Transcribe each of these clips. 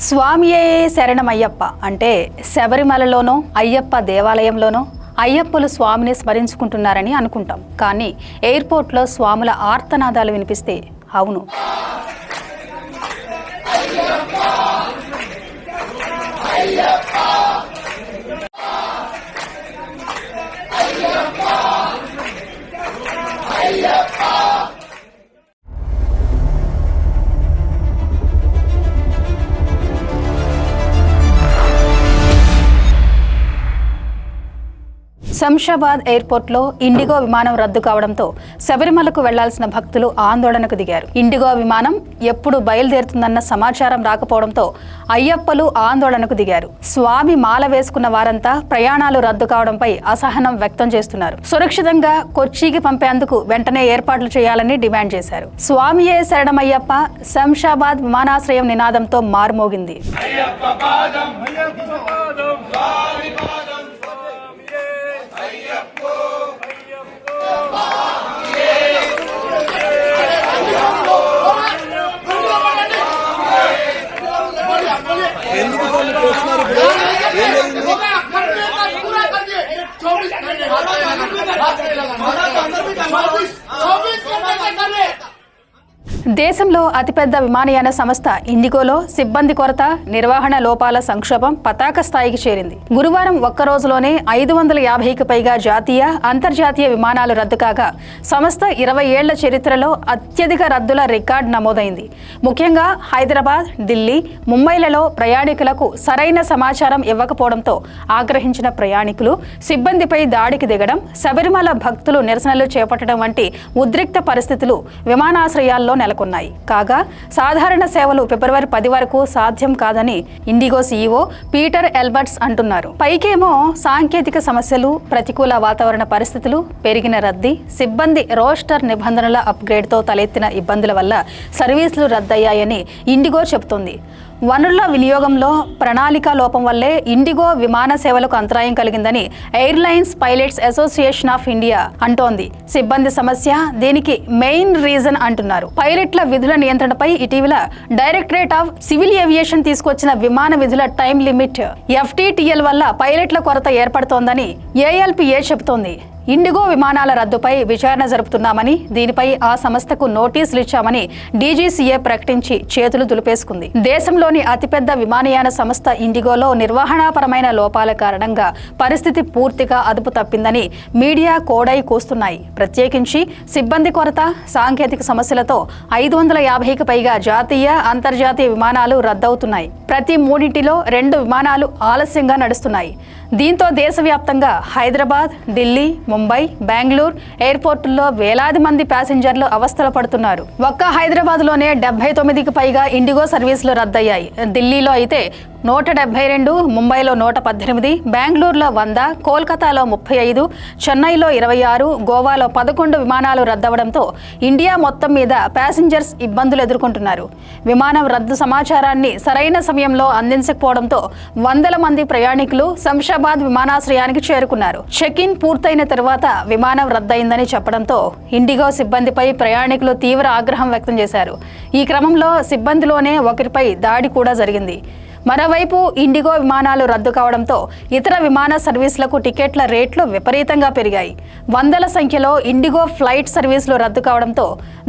స్వామియే శరణమయ్యప్ప అంటే శబరిమలలోనో అయ్యప్ప దేవాలయంలోనో అయ్యప్పలు స్వామిని స్మరించుకుంటున్నారని అనుకుంటాం. కానీ ఎయిర్పోర్ట్లో స్వాముల ఆర్తనాదాలు వినిపిస్తే అవును, శంషాబాద్ ఎయిర్పోర్ట్లో ఇండిగో విమానం రద్దు కావడంతో శబరిమలకు వెళ్లాల్సిన భక్తులు ఆందోళనకు దిగారు. ఇండిగో విమానం ఎప్పుడు బయలుదేరుతుందన్న సమాచారం రాకపోవడంతో అయ్యప్పలు ఆందోళనకు దిగారు. స్వామి మాల వేసుకున్న వారంతా ప్రయాణాలు రద్దు కావడంపై అసహనం వ్యక్తం చేస్తున్నారు. సురక్షితంగా కొచ్చికి పంపేందుకు వెంటనే ఏర్పాట్లు చేయాలని డిమాండ్ చేశారు. స్వామియే శరణమయ్యప్ప శంషాబాద్ విమానాశ్రయం నినాదంతో మారుమోగింది. దేశంలో అతిపెద్ద విమానయాన సంస్థ ఇండిగోలో సిబ్బంది కొరత, నిర్వహణ లోపాల సంక్షోభం పతాక స్థాయికి చేరింది. గురువారం ఒక్కరోజులోనే 550కి పైగా జాతీయ, అంతర్జాతీయ విమానాలు రద్దు కాగా సంస్థ 20 ఏళ్ల చరిత్రలో అత్యధిక రద్దుల రికార్డు నమోదైంది. ముఖ్యంగా హైదరాబాద్, ఢిల్లీ, ముంబైలలో ప్రయాణికులకు సరైన సమాచారం ఇవ్వకపోవడంతో ఆగ్రహించిన ప్రయాణికులు సిబ్బందిపై దాడికి దిగడం, శబరిమల భక్తులు నిరసనలు చేపట్టడం వంటి ఉద్రిక్త పరిస్థితులు విమానాశ్రయాల్లో నెలకొన్నాయి. కాగా సాధారణ సేవలు ఫిబ్రవరి 10 వరకు సాధ్యం కాదని ఇండిగో సీఈఓ పీటర్ ఎల్బర్ట్స్ అంటున్నారు. పైకేమో సాంకేతిక సమస్యలు, ప్రతికూల వాతావరణ పరిస్థితులు, పెరిగిన రద్దీ, సిబ్బంది రోస్టర్ నిబంధనల అప్గ్రేడ్తో తలెత్తిన ఇబ్బందుల వల్ల సర్వీసులు రద్దయ్యాయని ఇండిగో చెబుతోంది. వనరుల వినియోగంలో ప్రణాళిక లోపం వల్లే ఇండిగో విమాన సేవలకు అంతరాయం కలిగిందని airlines pilots association of India అంటోంది. సిబ్బంది సమస్య దీనికి మెయిన్ రీజన్ అంటున్నారు. పైలట్ల విధుల నియంత్రణపై ఇటీవల డైరెక్టరేట్ ఆఫ్ సివిల్ ఏవియేషన్ తీసుకొచ్చిన విమాన విధుల టైం లిమిట్ FTTL వల్ల పైలట్ల కొరత ఏర్పడుతోందని ALPA చెబుతోంది. ఇండిగో విమానాల రద్దుపై విచారణ జరుపుతున్నామని, దీనిపై ఆ సంస్థకు నోటీసులు ఇచ్చామని DGCA ప్రకటించి చేతులు దులిపేసుకుంది. దేశంలోని అతిపెద్ద విమానయాన సంస్థ ఇండిగోలో నిర్వహణాపరమైన లోపాల కారణంగా పరిస్థితి పూర్తిగా అదుపు తప్పిందని మీడియా కోడై కూస్తున్నాయి. ప్రత్యేకించి సిబ్బంది కొరత, సాంకేతిక సమస్యలతో 550కి పైగా జాతీయ, అంతర్జాతీయ విమానాలు రద్దవుతున్నాయి. ప్రతి 3 2 విమానాలు ఆలస్యంగా నడుస్తున్నాయి. దీంతో దేశవ్యాప్తంగా హైదరాబాద్, ఢిల్లీ, ముంబై, బెంగళూరు ఎయిర్పోర్టుల్లో వేలాది మంది ప్యాసింజర్లు అవస్థలు పడుతున్నారు. ఒక్క హైదరాబాద్లోనే 79కి పైగా ఇండిగో సర్వీసులు రద్దయ్యాయి. ఢిల్లీలో అయితే 172, ముంబైలో 118, బెంగళూరులో 100, కోల్కతాలో 35, చెన్నైలో 26, గోవాలో 11 విమానాలు రద్దవడంతో ఇండియా మొత్తం మీద ప్యాసింజర్స్ ఇబ్బందులు ఎదుర్కొంటున్నారు. విమానం రద్దు సమాచారాన్ని సరైన సమయంలో అందించకపోవడంతో వందల మంది ప్రయాణికులు శంషాబాద్ విమానాశ్రయానికి చేరుకున్నారు. చెక్ ఇన్ పూర్తయిన తర్వాత విమానం రద్దయిందని చెప్పడంతో ఇండిగో సిబ్బందిపై ప్రయాణికులు తీవ్ర ఆగ్రహం వ్యక్తం చేశారు. ఈ క్రమంలో సిబ్బందిలోనే ఒకరిపై దాడి కూడా జరిగింది. మరోవైపు ఇండిగో విమానాలు రద్దు కావడంతో ఇతర విమాన సర్వీసులకు టికెట్ల రేట్లు విపరీతంగా పెరిగాయి. వందల సంఖ్యలో ఇండిగో ఫ్లైట్ సర్వీసులు రద్దు కావడంతో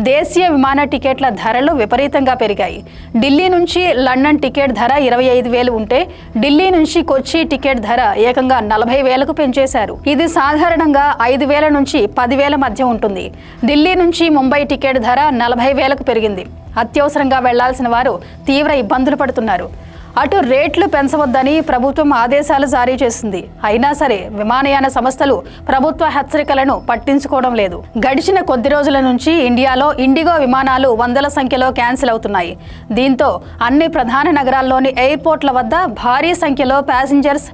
దేశీయ విమాన టికెట్ల ధరలు విపరీతంగా పెరిగాయి. ఢిల్లీ నుంచి లండన్ టికెట్ ధర 25,000 ఉంటే ఢిల్లీ నుంచి కొచ్చి టికెట్ ధర ఏకంగా 40,000కు పెంచేశారు. ఇది సాధారణంగా 5,000 నుంచి 10,000 మధ్య ఉంటుంది. ఢిల్లీ నుంచి ముంబై టికెట్ ధర 40,000కు పెరిగింది. అత్యవసరంగా వెళ్లాల్సిన వారు తీవ్ర ఇబ్బందులు పడుతున్నారు. అటు రేట్లు పెంచవద్దని ప్రభుత్వం ఆదేశాలు జారీ చేసింది. అయినా సరే విమానయాన సంస్థలు ప్రభుత్వ హెచ్చరికలను పట్టించుకోవడం లేదు. గడిచిన కొద్ది రోజుల నుంచి ఇండియాలో ఇండిగో విమానాలు వందల సంఖ్యలో క్యాన్సిల్ అవుతున్నాయి. దీంతో అన్ని ప్రధాన నగరాల్లోని ఎయిర్పోర్ట్ల వద్ద భారీ సంఖ్యలో ప్యాసింజర్స్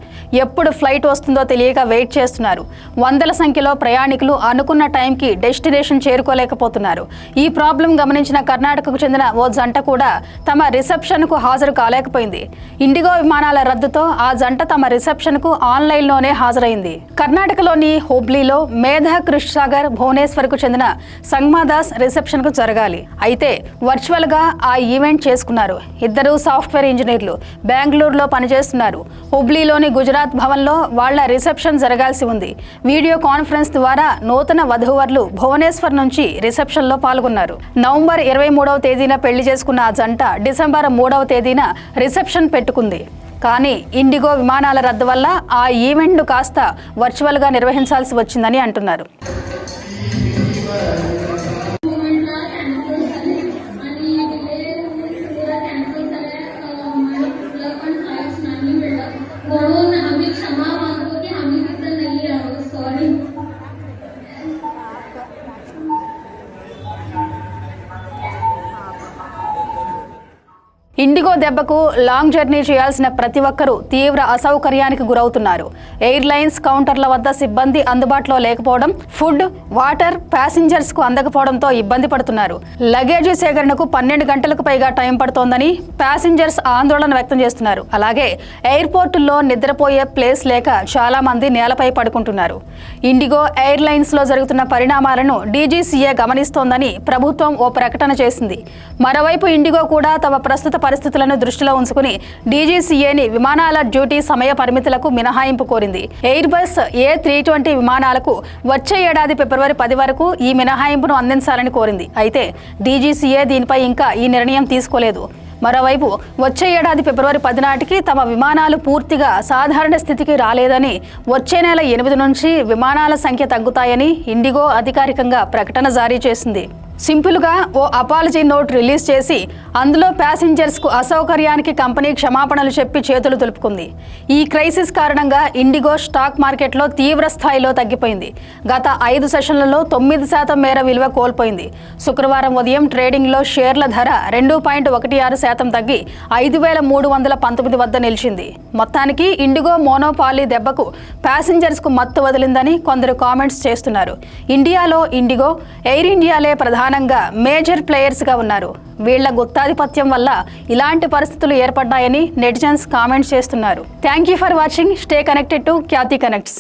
ఎప్పుడు ఫ్లైట్ వస్తుందో తెలియక వెయిట్ చేస్తున్నారు. వందల సంఖ్యలో ప్రయాణికులు అనుకున్న టైంకి డెస్టినేషన్ చేరుకోలేకపోతున్నారు. ఈ ప్రాబ్లం గమనించిన కర్ణాటకకు చెందిన ఓ జంట కూడా తమ రిసెప్షన్కు హాజరు కాలేకపోయింది. ఇండిగో విమానాల రద్దుతో ఆ జంట తమ రిసెప్షన్కు ఆన్లైన్లోనే హాజరైంది. కర్ణాటకలోని హుబ్లీలో మేధా కృష్ సాగర్ భువనేశ్వర్కు చెందిన సంగ్మాదాస్ రిసెప్షన్కు జరగాలి. అయితే వర్చువల్గా ఆ ఈవెంట్ చేసుకున్నారు. ఇద్దరు సాఫ్ట్వేర్ ఇంజనీర్లు బెంగళూరులో పనిచేస్తున్నారు. హుబ్లీలోని గుజరాత్ భవన్లో వాళ్ల రిసెప్షన్ జరగాల్సి ఉంది. వీడియో కాన్ఫరెన్స్ ద్వారా నూతన వధూవరులు భువనేశ్వర్ నుంచి రిసెప్షన్లో పాల్గొన్నారు. నవంబర్ 23వ తేదీన పెళ్లి చేసుకున్న ఆ జంట డిసెంబర్ 3వ తేదీన రిసెప్షన్ పెట్టుకుంది. కానీ ఇండిగో విమానాల రద్దు వల్ల ఆ ఈవెంట్ను కాస్త వర్చువల్గా నిర్వహించాల్సి వచ్చిందని అంటున్నారు. ఇండిగో దెబ్బకు లాంగ్ జర్నీ చేయాల్సిన ప్రతి ఒక్కరూ తీవ్ర అసౌకర్యానికి గురవుతున్నారు. ఎయిర్లైన్స్ కౌంటర్ల వద్ద సిబ్బంది అందుబాటులో లేకపోవడం, ఫుడ్, వాటర్ ప్యాసింజర్స్ కు అందకపోవడంతో ఇబ్బంది పడుతున్నారు. లగేజీ సేకరణకు 12 గంటలకు పైగా టైం పడుతోందని ప్యాసింజర్స్ ఆందోళన వ్యక్తం చేస్తున్నారు. అలాగే ఎయిర్పోర్టుల్లో నిద్రపోయే ప్లేస్ లేక చాలా మంది నేలపై పడుకుంటున్నారు. ఇండిగో ఎయిర్లైన్స్ లో జరుగుతున్న పరిణామాలను డీజీసీఏ గమనిస్తోందని ప్రభుత్వం ఓ ప్రకటన చేసింది. మరోవైపు ఇండిగో కూడా తమ ప్రస్తుత పరిస్థితులను దృష్టిలో ఉంచుకుని డీజీసీఏని విమానాల డ్యూటీ సమయ పరిమితులకు మినహాయింపు కోరింది. ఎయిర్బస్ A320 విమానాలకు వచ్చే ఏడాది ఫిబ్రవరి 10 వరకు ఈ మినహాయింపును అందించాలని కోరింది. అయితే డీజీసీఏ దీనిపై ఇంకా ఈ నిర్ణయం తీసుకోలేదు. మరోవైపు వచ్చే ఏడాది ఫిబ్రవరి 10 నాటికి తమ విమానాలు పూర్తిగా సాధారణ స్థితికి రాలేదని, వచ్చే నెల 8 నుంచి విమానాల సంఖ్య తగ్గుతాయని ఇండిగో అధికారికంగా ప్రకటన జారీ చేసింది. సింపుల్గా ఓ అపాలజీ నోట్ రిలీజ్ చేసి అందులో ప్యాసింజర్స్కు అసౌకర్యానికి కంపెనీ క్షమాపణలు చెప్పి చేతులు దులుపుకుంది. ఈ క్రైసిస్ కారణంగా ఇండిగో స్టాక్ మార్కెట్లో తీవ్ర స్థాయిలో తగ్గిపోయింది. గత 5 సెషన్లలో 9% మేర విలువ కోల్పోయింది. శుక్రవారం ఉదయం ట్రేడింగ్లో షేర్ల ధర 2.16% తగ్గి 5,319 వద్ద నిలిచింది. మొత్తానికి ఇండిగో మోనోపాలీ దెబ్బకు ప్యాసింజర్స్కు మత్తు వదిలిందని కొందరు కామెంట్స్ చేస్తున్నారు. ఇండియాలో ఇండిగో, ఎయిర్ ఇండియాలే ప్రధానంగా మేజర్ ప్లేయర్స్గా ఉన్నారు. వీళ్ల గుత్తాధిపత్యం వల్ల ఇలాంటి పరిస్థితులు ఏర్పడ్డాయని నెటిజన్స్ కామెంట్స్ చేస్తున్నారు. Thank you for watching. Stay connected to Khyati connects.